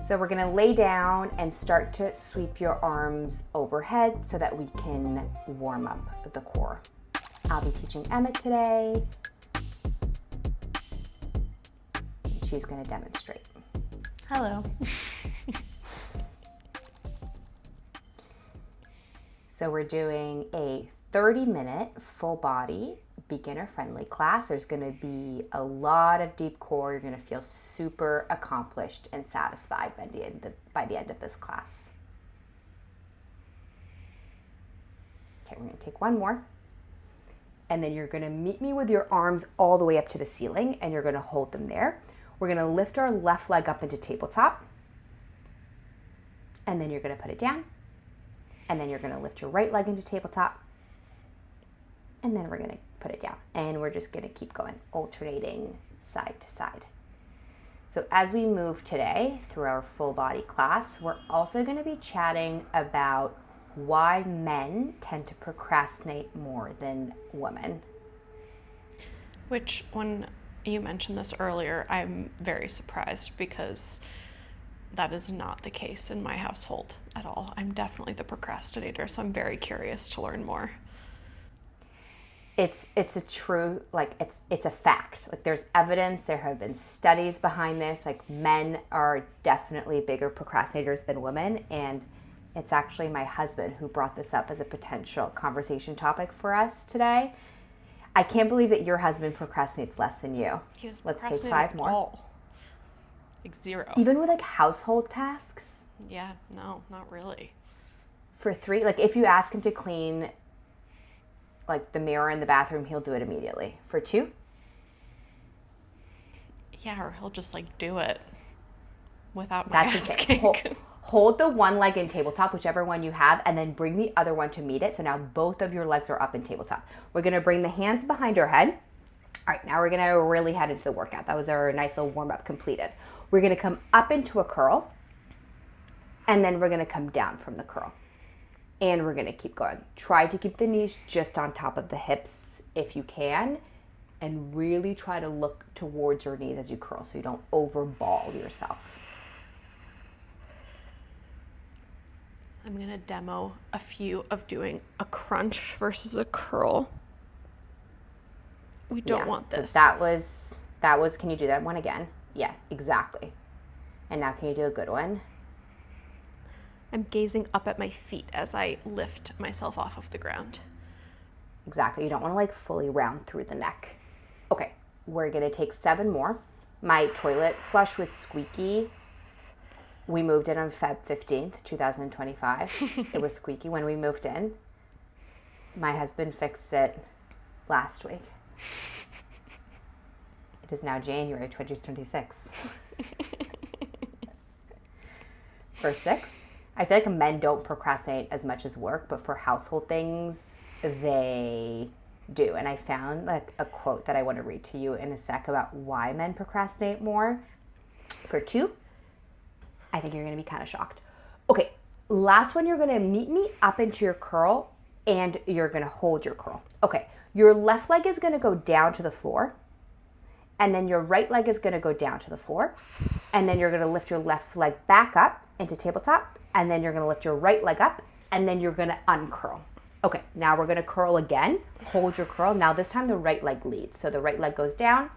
So we're gonna lay down and start to sweep your arms overhead so that we can warm up the core. I'll be teaching Emma today. She's gonna demonstrate. Hello. So we're doing a 30-minute full body beginner friendly class. There's going to be a lot of deep core. You're going to feel super accomplished and satisfied by the end of this class. Okay, we're going to take one more. And then you're going to meet me with your arms all the way up to the ceiling and you're going to hold them there. We're going to lift our left leg up into tabletop. And then you're going to put it down. And then you're going to lift your right leg into tabletop. And then we're going to put it down. And we're just going to keep going, alternating side to side. So as we move today through our full body class, we're also going to be chatting about why men tend to procrastinate more than women. Which, when you mentioned this earlier, I'm very surprised because that is not the case in my household at all. I'm definitely the procrastinator, so I'm very curious to learn more. It's a true, it's a fact. Like, there's evidence, there have been studies behind this. Like, men are definitely bigger procrastinators than women, and it's actually my husband who brought this up as a potential conversation topic for us today. I can't believe that your husband procrastinates less than you. Let's take 5 more. All. Like 0. Even with household tasks? Yeah, no, not really. For 3, if you ask him to clean the mirror in the bathroom, he'll do it immediately. For 2? Yeah, or he'll just do it without my asking. Hold the one leg in tabletop, whichever one you have, and then bring the other one to meet it. So now both of your legs are up in tabletop. We're gonna bring the hands behind our head. All right, now we're gonna really head into the workout. That was our nice little warm up completed. We're gonna come up into a curl, and then we're gonna come down from the curl. And we're gonna keep going. Try to keep the knees just on top of the hips if you can, and really try to look towards your knees as you curl so you don't overball yourself. I'm gonna demo a few of doing a crunch versus a curl. We don't want this. So that was, can you do that one again? Yeah, exactly. And now can you do a good one? I'm gazing up at my feet as I lift myself off of the ground. Exactly. You don't want to fully round through the neck. Okay, we're going to take 7 more. My toilet flush was squeaky. We moved in on Feb 15th, 2025. It was squeaky when we moved in. My husband fixed it last week. It is now January 2026. For 6, I feel like men don't procrastinate as much as work, but for household things, they do. And I found a quote that I want to read to you in a sec about why men procrastinate more. For 2, I think you're going to be kind of shocked. Okay, last one, you're going to meet me up into your curl and you're going to hold your curl. Okay, your left leg is going to go down to the floor and then your right leg is going to go down to the floor and then you're going to lift your left leg back up into tabletop and then you're going to lift your right leg up and then you're going to uncurl. Okay, now we're going to curl again. Hold your curl. Now this time the right leg leads. So the right leg goes down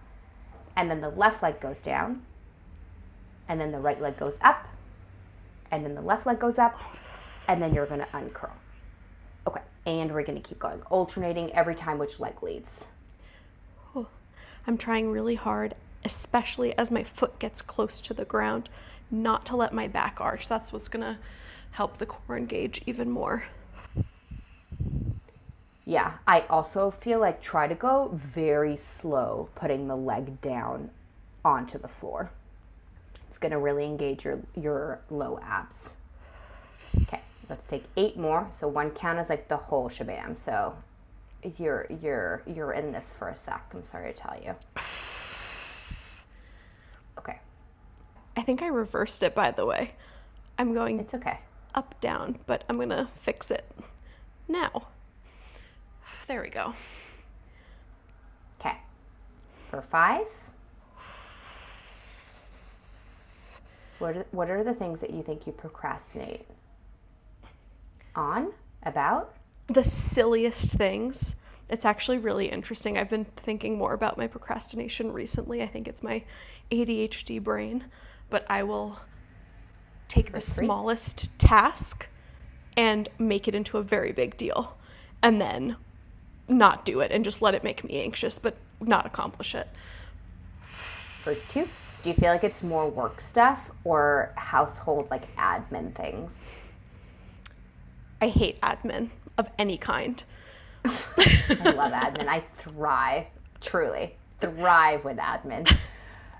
and then the left leg goes down. And then the right leg goes up, and then the left leg goes up, and then you're gonna uncurl. Okay, and we're gonna keep going, alternating every time which leg leads. Oh, I'm trying really hard, especially as my foot gets close to the ground, not to let my back arch. That's what's gonna help the core engage even more. Yeah, I also feel try to go very slow, putting the leg down onto the floor. It's going to really engage your low abs. Okay, let's take 8 more. So 1 count is the whole shabam. So you're in this for a sec. I'm sorry to tell you. Okay. I think I reversed it, by the way. I'm going It's okay. Up, down, but I'm going to fix it now. There we go. Okay. For 5. What are the things that you think you procrastinate on, about? The silliest things. It's actually really interesting. I've been thinking more about my procrastination recently. I think it's my ADHD brain, but I will take the smallest task and make it into a very big deal, and then not do it and just let it make me anxious, but not accomplish it. For 2, do you feel like it's more work stuff or household, like admin things? I hate admin of any kind. I love admin. I truly thrive with admin.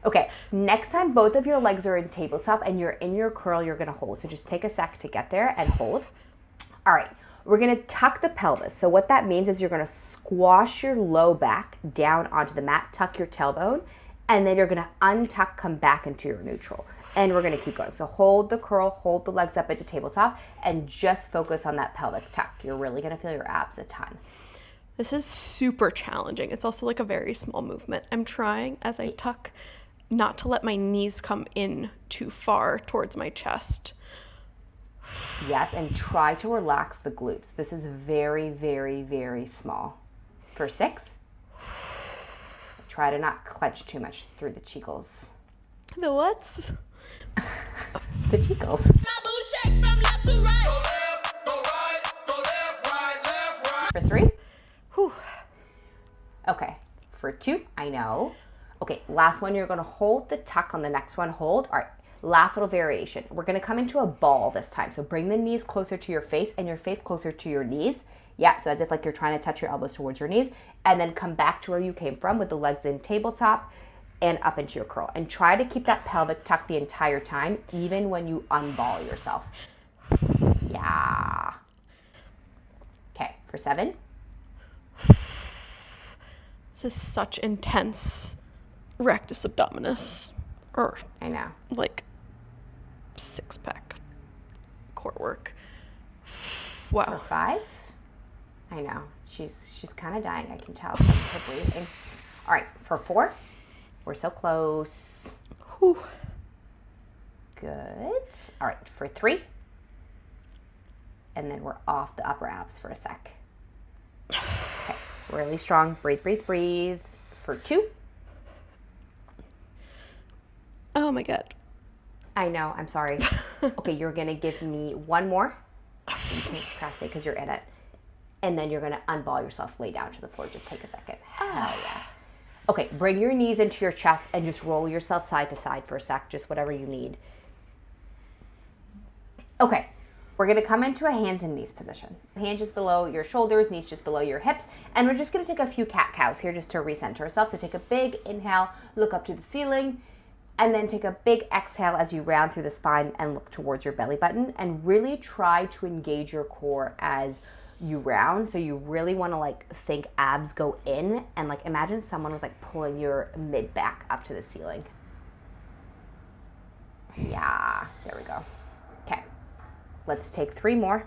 Okay, next time both of your legs are in tabletop and you're in your curl, you're gonna hold. So just take a sec to get there and hold. All right, we're gonna tuck the pelvis. So what that means is you're gonna squash your low back down onto the mat, tuck your tailbone, and then you're gonna untuck, come back into your neutral. And we're gonna keep going. So hold the curl, hold the legs up into tabletop, and just focus on that pelvic tuck. You're really gonna feel your abs a ton. This is super challenging. It's also like a very small movement. I'm trying as I tuck not to let my knees come in too far towards my chest. Yes, and try to relax the glutes. This is very, very, very small. For 6, try to not clench too much through the cheekles. The what's? The cheekles. For 3? Whew. Okay. For 2, I know. Okay, last one, you're gonna hold the tuck on the next one. Hold. All right, last little variation. We're gonna come into a ball this time. So bring the knees closer to your face and your face closer to your knees. Yeah, so as if like you're trying to touch your elbows towards your knees, and then come back to where you came from with the legs in tabletop and up into your curl. And try to keep that pelvic tuck the entire time, even when you unball yourself. Yeah. Okay, for 7. This is such intense rectus abdominis, or I know. like 6-pack core work. Wow. For 5, I know. She's kind of dying, I can tell from her breathing. All right, for 4, we're so close. Whew. Good. All right, for 3, and then we're off the upper abs for a sec. Okay, really strong. Breathe, breathe, breathe. For 2. Oh my God. I know, I'm sorry. Okay, you're gonna give me one more. You can't procrastinate because you're in it. And then you're gonna unball yourself, lay down to the floor. Just take a second. Hell yeah. Okay, bring your knees into your chest and just roll yourself side to side for a sec, just whatever you need. Okay, we're gonna come into a hands and knees position. Hands just below your shoulders, knees just below your hips, and we're just gonna take a few cat-cows here just to recenter ourselves. So take a big inhale, look up to the ceiling, and then take a big exhale as you round through the spine and look towards your belly button, and really try to engage your core as you round. So you really want to like think abs go in, and like imagine someone was like pulling your mid back up to the ceiling. Yeah, there we go. Okay, let's take 3 more.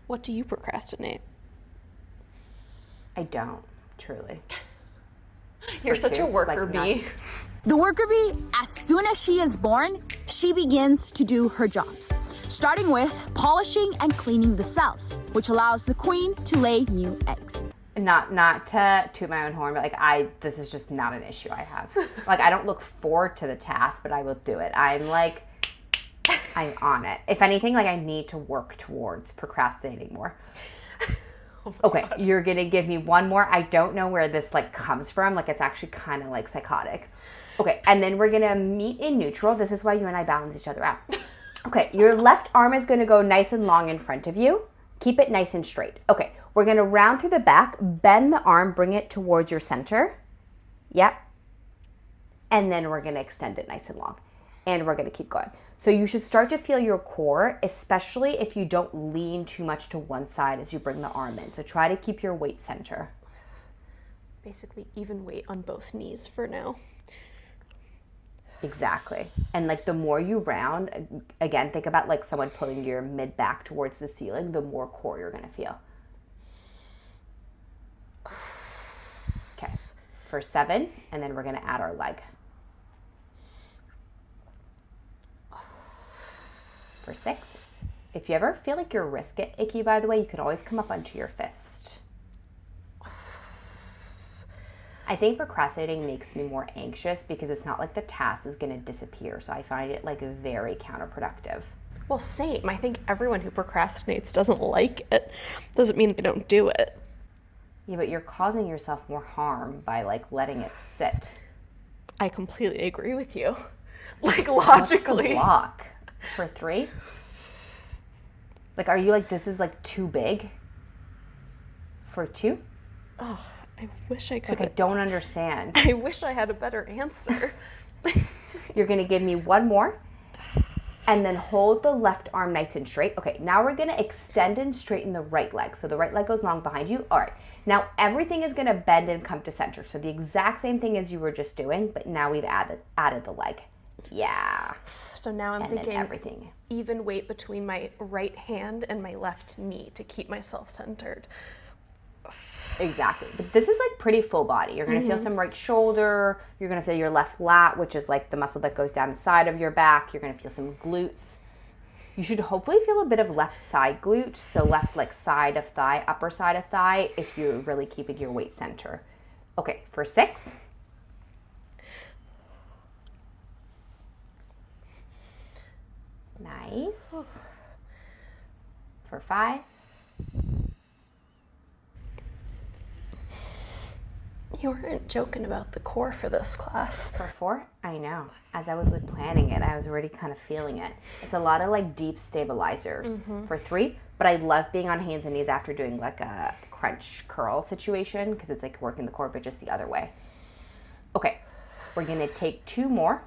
What do you procrastinate? I don't, truly. You're For such 2, a worker like, bee. The worker bee, as soon as she is born, she begins to do her jobs, starting with polishing and cleaning the cells, which allows the queen to lay new eggs. Not to toot my own horn, but like this is just not an issue I have. Like I don't look forward to the task, but I will do it. I'm on it. If anything, like I need to work towards procrastinating more. Okay, God. You're gonna give me one more. I don't know where this like comes from. Like it's actually kind of like psychotic. Okay, and then we're gonna meet in neutral. This is why you and I balance each other out. Okay, your left arm is gonna go nice and long in front of you. Keep it nice and straight. Okay, we're gonna round through the back, bend the arm, bring it towards your center. Yep. And then we're gonna extend it nice and long. And we're gonna keep going. So you should start to feel your core, especially if you don't lean too much to one side as you bring the arm in. So try to keep your weight center. Basically even weight on both knees for now. Exactly. And like the more you round, again, think about like someone pulling your mid back towards the ceiling, the more core you're gonna feel. Okay, for 7, and then we're gonna add our leg. For 6, if you ever feel like your wrists get icky, by the way, you can always come up onto your fist. I think procrastinating makes me more anxious because it's not like the task is going to disappear. So I find it like very counterproductive. Well, same. I think everyone who procrastinates doesn't like it. Doesn't mean they don't do it. Yeah, but you're causing yourself more harm by like letting it sit. I completely agree with you. Like logically. What's the block? For 3? Like, are you like, this is like too big? For 2? Oh, I wish I could. Like, I don't understand. I wish I had a better answer. You're going to give me one more. And then hold the left arm nice and straight. Okay, now we're going to extend and straighten the right leg. So the right leg goes long behind you. All right. Now everything is going to bend and come to center. So the exact same thing as you were just doing, but now we've added the leg. Yeah. So now I'm thinking everything. Even weight between my right hand and my left knee to keep myself centered. Exactly. But this is like pretty full body. You're going to feel some right shoulder. You're going to feel your left lat, which is like the muscle that goes down the side of your back. You're going to feel some glutes. You should hopefully feel a bit of left side glute. So left like side of thigh, upper side of thigh, if you're really keeping your weight center. Okay, for 6. Nice. For 5. You weren't joking about the core for this class. For 4, I know. As I was like planning it, I was already kind of feeling it. It's a lot of like deep stabilizers. For 3, but I love being on hands and knees after doing like a crunch curl situation because it's like working the core, but just the other way. Okay, we're gonna take 2 more.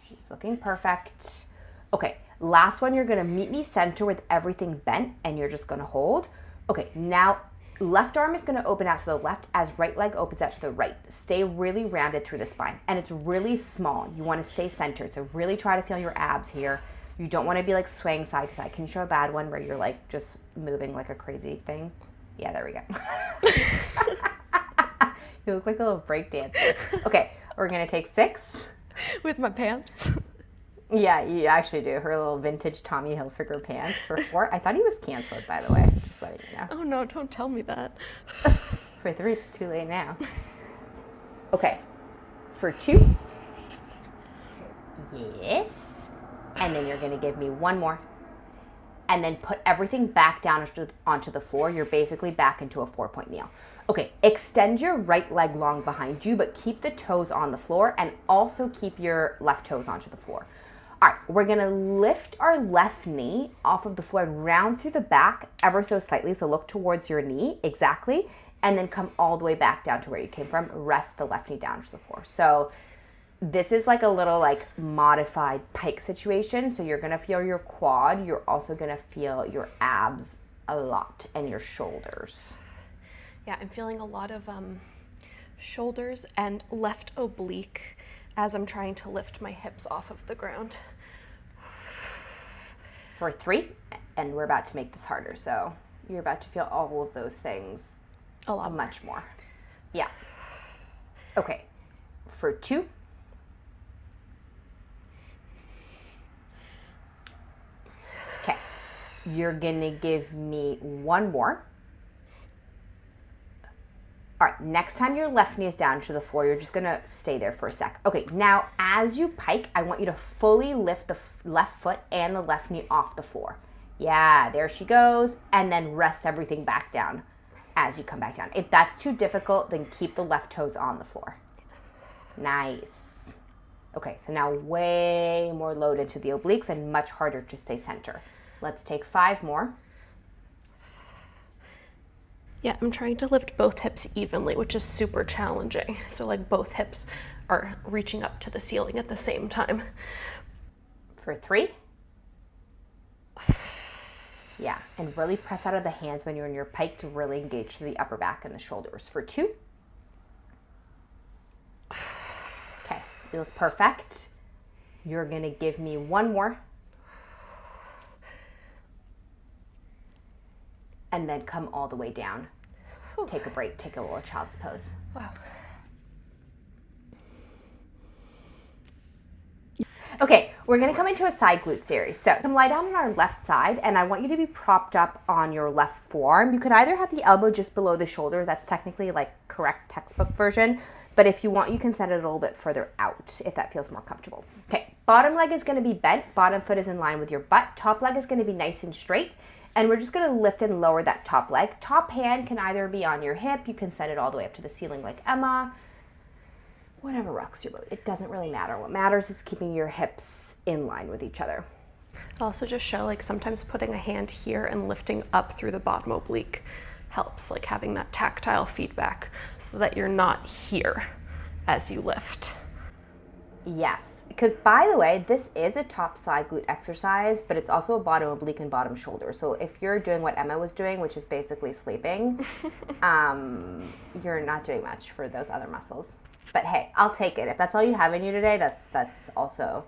She's looking perfect. Okay, last one, you're gonna meet me center with everything bent and you're just gonna hold. Okay, now left arm is gonna open out to the left as right leg opens out to the right. Stay really rounded through the spine and it's really small. You wanna stay centered. So really try to feel your abs here. You don't wanna be like swaying side to side. Can you show a bad one where you're like just moving like a crazy thing? Yeah, there we go. You look like a little break dancer. Okay, we're gonna take 6. With my pants. Yeah, you actually do. Her little vintage Tommy Hilfiger pants for 4. I thought he was canceled, by the way. Just letting you know. Oh no, don't tell me that. For 3, it's too late now. Okay. For 2. Yes. And then you're going to give me one more. And then put everything back down onto the floor. You're basically back into a 4-point kneel. Okay, extend your right leg long behind you, but keep the toes on the floor and also keep your left toes onto the floor. All right, we're gonna lift our left knee off of the floor and round through the back ever so slightly. So look towards your knee, exactly, and then come all the way back down to where you came from. Rest the left knee down to the floor. So this is like a little like modified pike situation. So you're gonna feel your quad. You're also gonna feel your abs a lot and your shoulders. Yeah, I'm feeling a lot of shoulders and left oblique as I'm trying to lift my hips off of the ground. For 3, and we're about to make this harder. So you're about to feel all of those things A lot much more. Yeah. Okay. For 2. Okay. You're gonna give me one more. All right, next time your left knee is down to the floor, you're just gonna stay there for a sec. Okay, now as you pike, I want you to fully lift the left foot and the left knee off the floor. Yeah, there she goes. And then rest everything back down as you come back down. If that's too difficult, then keep the left toes on the floor. Nice. Okay, so now way more load into the obliques and much harder to stay center. Let's take 5 more. Yeah, I'm trying to lift both hips evenly, which is super challenging. So like both hips are reaching up to the ceiling at the same time. For 3. Yeah, and really press out of the hands when you're in your pike to really engage to the upper back and the shoulders. For 2. Okay, you look perfect. You're gonna give me one more. And then come all the way down. Take a break, take a little child's pose. Wow. Okay, we're gonna come into a side glute series. So come lie down on our left side, and I want you to be propped up on your left forearm. You could either have the elbow just below the shoulder. That's technically like correct textbook version. But if you want, you can send it a little bit further out if that feels more comfortable. Okay, bottom leg is gonna be bent. Bottom foot is in line with your butt. Top leg is gonna be nice and straight. And we're just gonna lift and lower that top leg. Top hand can either be on your hip. You can send it all the way up to the ceiling like Emma. Whatever rocks your boat. It doesn't really matter. What matters is keeping your hips in line with each other. I'll also just show like sometimes putting a hand here and lifting up through the bottom oblique helps, like having that tactile feedback so that you're not here as you lift. Yes, because by the way, this is a top side glute exercise, but it's also a bottom oblique and bottom shoulder. So if you're doing what Emma was doing, which is basically sleeping, you're not doing much for those other muscles. But hey, I'll take it. If that's all you have in you today, that's also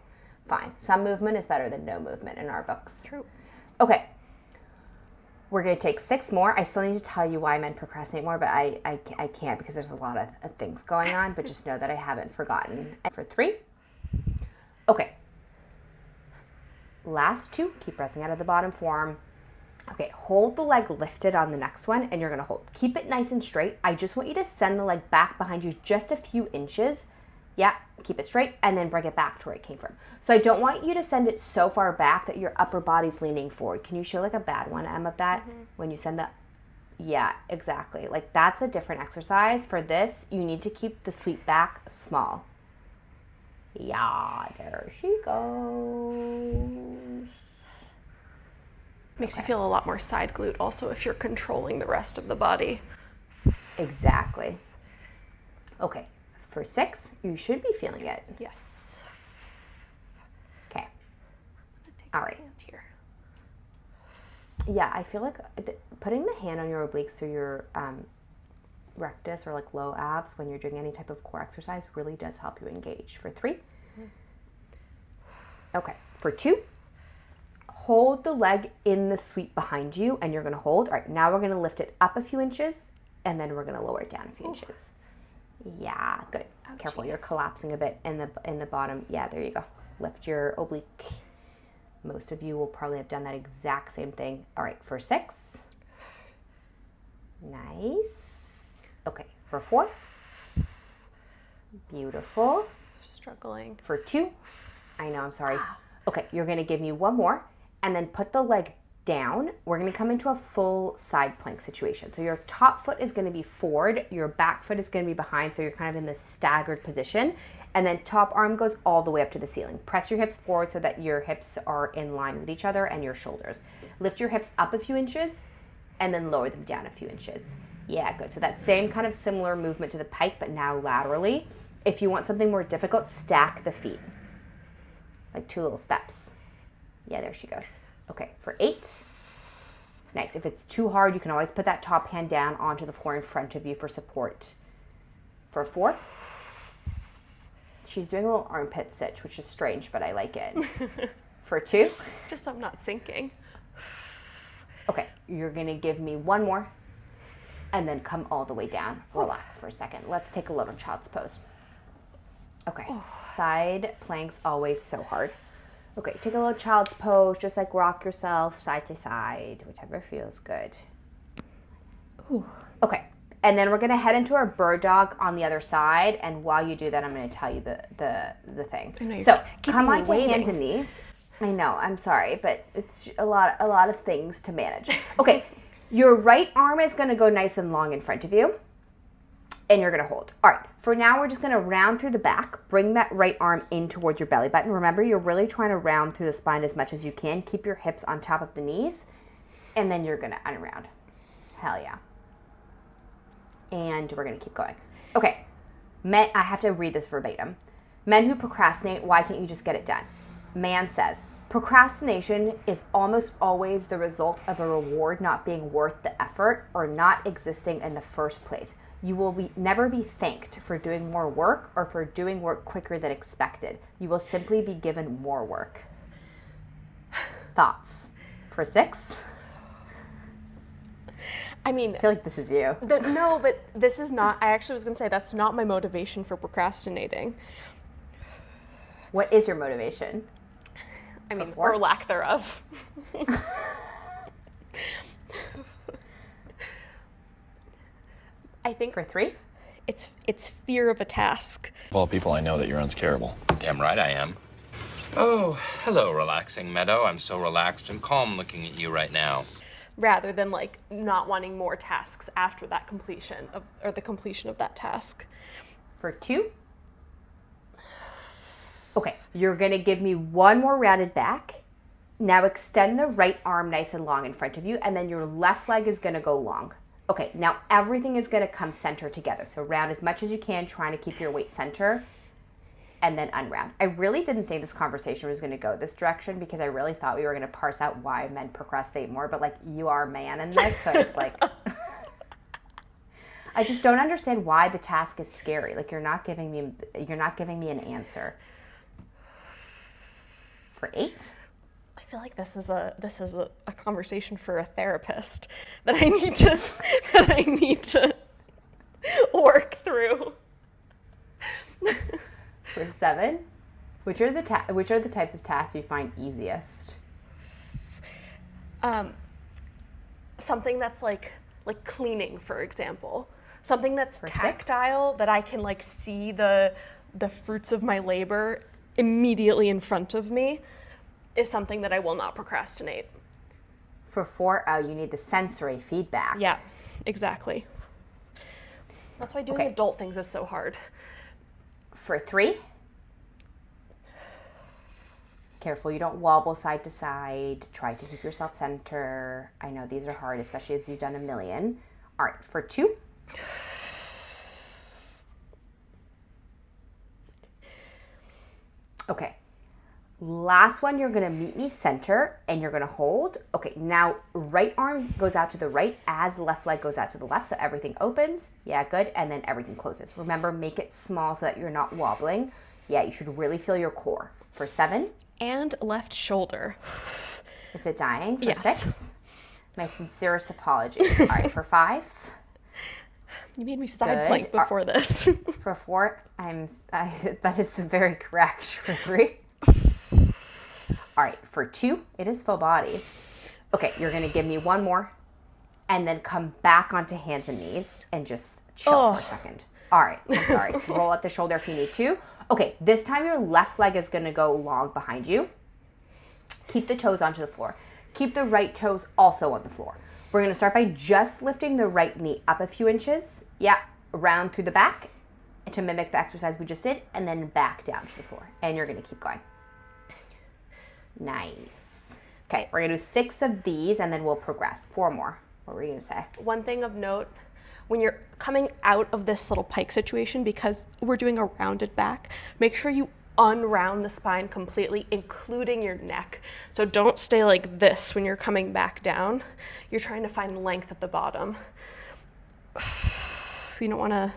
fine. Some movement is better than no movement in our books. True. Okay. We're going to take 6 more. I still need to tell you why men procrastinate more, but I can't because there's a lot of things going on, but just know that I haven't forgotten. And for 3. Okay. Last 2. Keep pressing out of the bottom forearm. Okay, hold the leg lifted on the next one, and you're gonna hold. Keep it nice and straight. I just want you to send the leg back behind you just a few inches. Yeah, keep it straight, and then bring it back to where it came from. So I don't want you to send it so far back that your upper body's leaning forward. Can you show like a bad one, Em, of that? When you send the, yeah, exactly. Like that's a different exercise. For this, you need to keep the sweep back small. Yeah, there she goes. Makes you feel a lot more side glute also if you're controlling the rest of the body. Exactly. Okay, for 6, you should be feeling it. Yes. Okay. Take All my right. hand here. Yeah, I feel like putting the hand on your obliques or your rectus or like low abs when you're doing any type of core exercise really does help you engage. For 3. Okay, for 2. Hold the leg in the sweep behind you, and you're going to hold. All right, now we're going to lift it up a few inches, and then we're going to lower it down a few inches. Yeah, good. Ouchie. Careful, you're collapsing a bit in the bottom. Yeah, there you go. Lift your oblique. Most of you will probably have done that exact same thing. All right, for 6. Nice. Okay, for 4. Beautiful. Struggling. For 2. I know, I'm sorry. Okay, you're going to give me one more. And then put the leg down. We're going to come into a full side plank situation. So your top foot is going to be forward. Your back foot is going to be behind. So you're kind of in this staggered position. And then top arm goes all the way up to the ceiling. Press your hips forward so that your hips are in line with each other and your shoulders. Lift your hips up a few inches and then lower them down a few inches. Yeah, good. So that same kind of similar movement to the pike, but now laterally. If you want something more difficult, stack the feet. Like 2 little steps. Yeah, there she goes. Okay, for 8. Nice. If it's too hard, you can always put that top hand down onto the floor in front of you for support. For 4. She's doing a little armpit sitch, which is strange, but I like it. For 2. Just so I'm not sinking. Okay, you're going to give me one more and then come all the way down. Relax for a second. Let's take a little child's pose. Okay, side planks always so hard. Okay, take a little child's pose, just like rock yourself side to side, whichever feels good. Ooh. Okay, and then we're gonna head into our bird dog on the other side, and while you do that, I'm gonna tell you the thing. I know you're So keeping come me onto waiting. hands and knees. I know, I'm sorry, but it's a lot of things to manage. Okay, your right arm is gonna go nice and long in front of you. And you're going to hold. All right, for now, we're just going to round through the back. Bring that right arm in towards your belly button. Remember, you're really trying to round through the spine as much as you can. Keep your hips on top of the knees. And then you're going to unround. Hell yeah. And we're going to keep going. Okay, men, I have to read this verbatim. Men who procrastinate, why can't you just get it done? Man says, procrastination is almost always the result of a reward not being worth the effort or not existing in the first place. You will never be thanked for doing more work or for doing work quicker than expected. You will simply be given more work. Thoughts? For 6? I mean, I feel like this is you. no, but this is not, I actually was going to say that's not my motivation for procrastinating. What is your motivation? I mean, four? or lack thereof. I think For 3? it's fear of a task. Of all people, I know that you're unscarable. Damn right I am. Oh, hello, relaxing meadow. I'm so relaxed and calm looking at you right now. Rather than like not wanting more tasks after that completion of, or the completion of that task. For 2? Okay, you're gonna give me one more rounded back. Now extend the right arm nice and long in front of you, and then your left leg is gonna go long. Okay, now everything is gonna come center together. So round as much as you can, trying to keep your weight center, and then unround. I really didn't think this conversation was gonna go this direction because I really thought we were gonna parse out why men procrastinate more, but like you are a man in this, so it's like, I just don't understand why the task is scary. Like you're not giving me an answer. For 8? I feel like this is a conversation for a therapist that I need to work through. For 7? Which are the types of tasks you find easiest? Something that's like cleaning, for example. Something that's For 6? tactile that I can like see the fruits of my labor immediately in front of me is something that I will not procrastinate. For 4, oh, you need the sensory feedback. Yeah, exactly. That's why doing Okay. adult things is so hard. For 3? Careful you don't wobble side to side. Try to keep yourself center. I know these are hard, especially as you've done a million. All right, for 2? Okay. Last one, you're gonna meet me center and you're gonna hold. Okay, now right arm goes out to the right as left leg goes out to the left, so everything opens. Yeah, good, and then everything closes. Remember, make it small so that you're not wobbling. Yeah, you should really feel your core. For 7? And left shoulder. Is it dying? For Yes. 6? My sincerest apologies. All right, for 5? You made me side Good. plank before this. For 4, that is very correct. For 3? All right, for 2, it is full body. Okay, you're gonna give me one more and then come back onto hands and knees and just chill for a second. All right, I'm sorry. Roll out the shoulder if you need to. Okay, this time your left leg is gonna go long behind you. Keep the toes onto the floor. Keep the right toes also on the floor. We're gonna start by just lifting the right knee up a few inches. Yeah, around through the back to mimic the exercise we just did, and then back down to the floor. And you're gonna keep going. Nice. Okay, we're gonna do 6 of these and then we'll progress. 4 more. What were you gonna say? One thing of note, when you're coming out of this little pike situation, because we're doing a rounded back, make sure you unround the spine completely, including your neck. So don't stay like this when you're coming back down. You're trying to find length at the bottom. You don't want to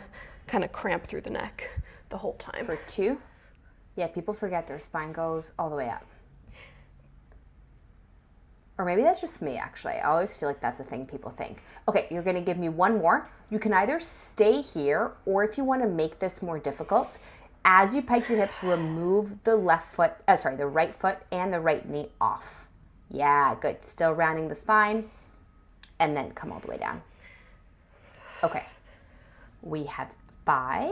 kind of cramp through the neck the whole time. For 2? Yeah, people forget their spine goes all the way up. Or maybe that's just me, actually. I always feel like that's a thing people think. Okay, you're gonna give me one more. You can either stay here, or if you wanna make this more difficult, as you pike your hips, remove the the right foot and the right knee off. Yeah, good. Still rounding the spine, and then come all the way down. Okay, we have 5.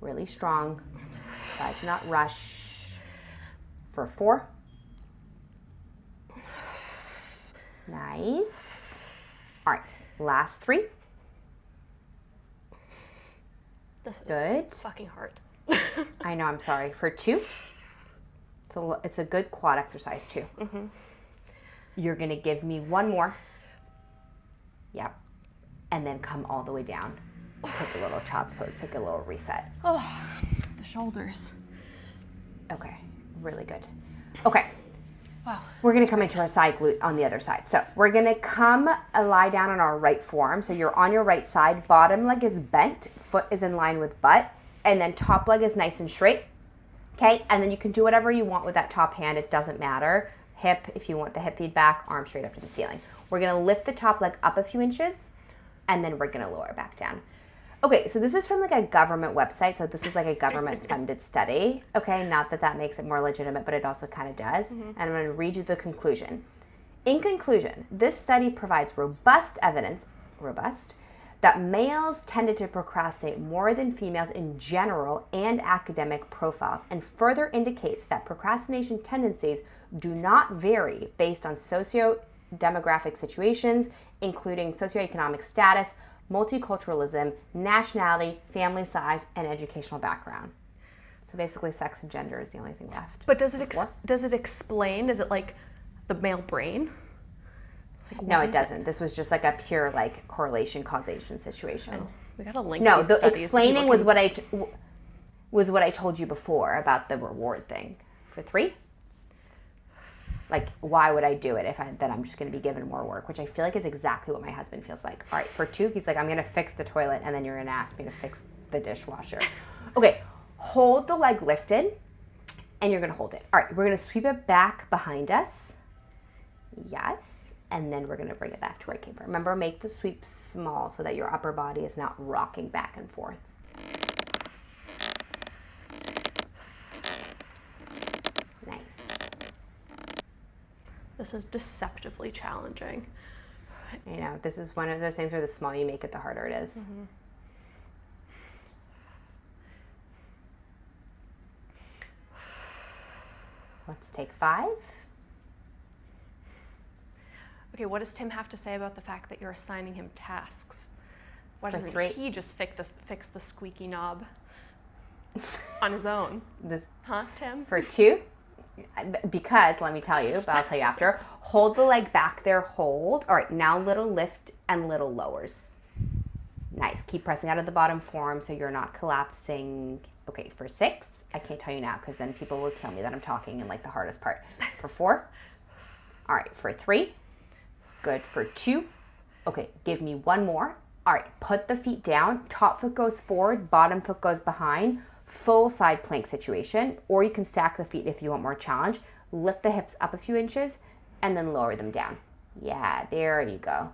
Really strong. Try to not rush. For 4. Nice. All right, last 3. This is Good. fucking hard. I know, I'm sorry. For 2, it's a good quad exercise too. Mm-hmm. You're gonna give me one more. Yep. And then come all the way down. Take a little child's pose, take a little reset. Oh, the shoulders. Okay, really good. Okay. Wow. We're gonna come into our side glute on the other side. So we're gonna lie down on our right forearm. So you're on your right side, bottom leg is bent, foot is in line with butt, and then top leg is nice and straight. Okay, and then you can do whatever you want with that top hand, it doesn't matter. Hip, if you want the hip feedback, arm straight up to the ceiling. We're gonna lift the top leg up a few inches, and then we're gonna lower it back down. Okay, so this is from like a government website. So this was like a government funded study. Okay, not that that makes it more legitimate, but it also kind of does. And I'm going to read you the conclusion. In conclusion, this study provides robust evidence, that males tended to procrastinate more than females in general and academic profiles, and further indicates that procrastination tendencies do not vary based on socio-demographic situations, including socioeconomic status, multiculturalism, nationality, family size, and educational background. So basically sex and gender is the only thing left. But does it explain? Is it like the male brain? Like, No, it doesn't. This was just like a pure like correlation causation situation. Oh, we gotta link No, these the studies so explaining people was can- what I told you before about the reward thing. For 3? Like, why would I do it if then I'm just going to be given more work, which I feel like is exactly what my husband feels like. All right, for 2, he's like, I'm going to fix the toilet, and then you're going to ask me to fix the dishwasher. Okay, hold the leg lifted, and you're going to hold it. All right, we're going to sweep it back behind us. Yes, and then we're going to bring it back to where it came from. Remember, make the sweep small so that your upper body is not rocking back and forth. Nice. This is deceptively challenging. You know, this is one of those things where the smaller you make it, the harder it is. Mm-hmm. Let's take 5. Okay, what does Tim have to say about the fact that you're assigning him tasks? Why For doesn't 3. he just fix the squeaky knob on his own? Huh, Tim? For 2, because let me tell you, but I'll tell you after. Hold the leg back there, hold. All right, now little lift and little lowers. Nice. Keep pressing out of the bottom forearm so you're not collapsing. Okay, for 6, I can't tell you now because then people will kill me that I'm talking in like the hardest part. For 4, all right, for 3, good. For 2, okay, give me one more. All right, put the feet down. Top foot goes forward, bottom foot goes behind. Full side plank situation, or you can stack the feet if you want more challenge. Lift the hips up a few inches and then lower them down. Yeah, there you go.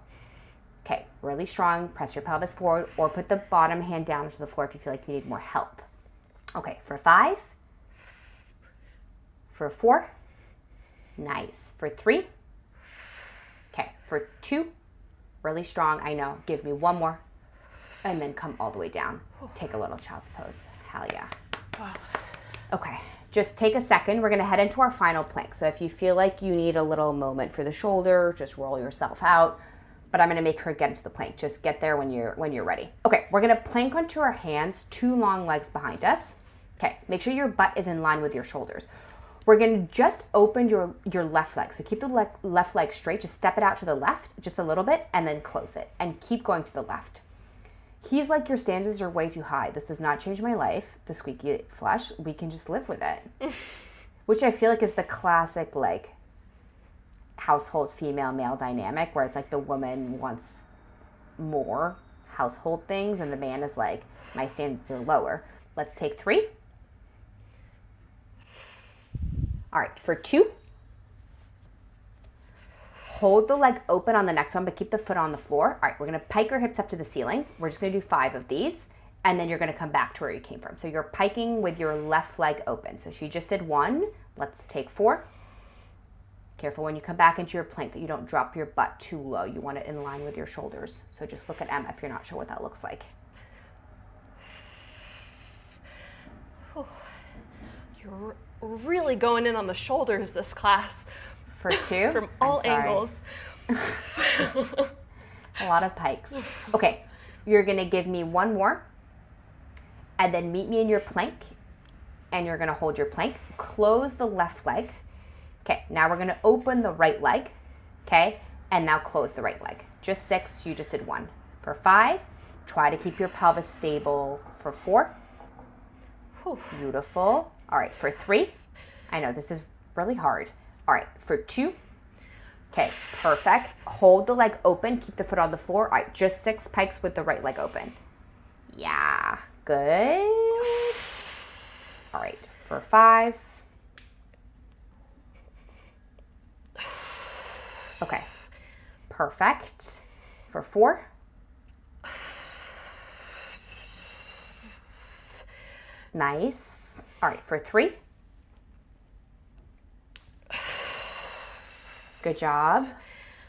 Okay, really strong. Press your pelvis forward or put the bottom hand down to the floor if you feel like you need more help. Okay, for 5. For 4. Nice. For 3. Okay, for 2. Really strong, I know. Give me one more. And then come all the way down. Take a little child's pose. Hell yeah. Wow. Okay, just take a second. We're gonna head into our final plank. So if you feel like you need a little moment for the shoulder, just roll yourself out. But I'm gonna make her get into the plank. Just get there when you're ready. Okay, we're gonna plank onto our hands, 2 long legs behind us. Okay, make sure your butt is in line with your shoulders. We're gonna just open your left leg. So keep the left leg straight, just step it out to the left just a little bit and then close it and keep going to the left. He's like, your standards are way too high. This does not change my life, the squeaky flush. We can just live with it. Which I feel like is the classic like household female-male dynamic where it's like the woman wants more household things and the man is like, my standards are lower. Let's take 3. All right, for 2. Hold the leg open on the next one, but keep the foot on the floor. All right, we're gonna pike our hips up to the ceiling. We're just gonna do 5 of these, and then you're gonna come back to where you came from. So you're piking with your left leg open. So she just did 1. Let's take 4. Careful when you come back into your plank that you don't drop your butt too low. You want it in line with your shoulders. So just look at Emma if you're not sure what that looks like. You're really going in on the shoulders this class. For 2? From all angles. A lot of pikes. Okay, you're gonna give me one more and then meet me in your plank and you're gonna hold your plank. Close the left leg. Okay, now we're gonna open the right leg. Okay, and now close the right leg. Just 6, you just did 1. For 5, try to keep your pelvis stable. For 4, beautiful. All right, for 3, I know this is really hard. All right, for 2, okay, perfect. Hold the leg open, keep the foot on the floor. All right, just 6 pikes with the right leg open. Yeah, good. All right, for 5. Okay, perfect. For 4. Nice. All right, for 3. Good job.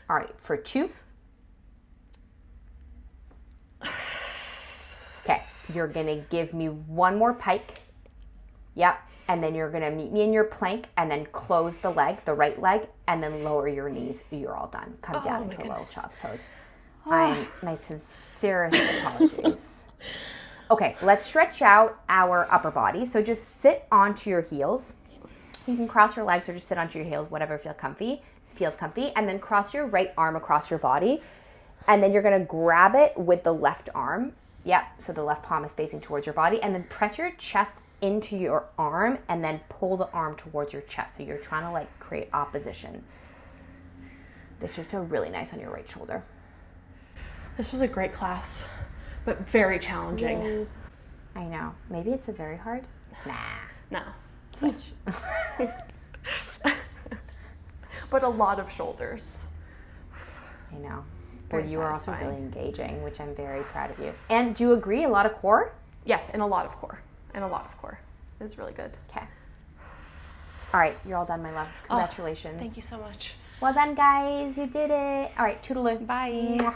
All right, for 2. Okay, you're gonna give me one more pike. Yep, and then you're gonna meet me in your plank and then close the leg, the right leg, and then lower your knees. You're all done. Come down into a little child's pose. My sincerest apologies. Okay, let's stretch out our upper body. So just sit onto your heels. You can cross your legs or just sit onto your heels, whatever feels comfy, and then cross your right arm across your body. And then you're gonna grab it with the left arm. Yep, so the left palm is facing towards your body, and then press your chest into your arm and then pull the arm towards your chest. So you're trying to like create opposition. This should feel really nice on your right shoulder. This was a great class, but very challenging. Yay. I know. Maybe it's a very hard? Nah. No. Switch. But a lot of shoulders. I know. Very But you are also satisfying. really engaging, which I'm very proud of you. And do you agree? A lot of core? Yes, and a lot of core. It was really good. Okay. All right, you're all done, my love. Congratulations. Thank you so much. Well done, guys. You did it. All right, toodaloo. Bye. Mwah.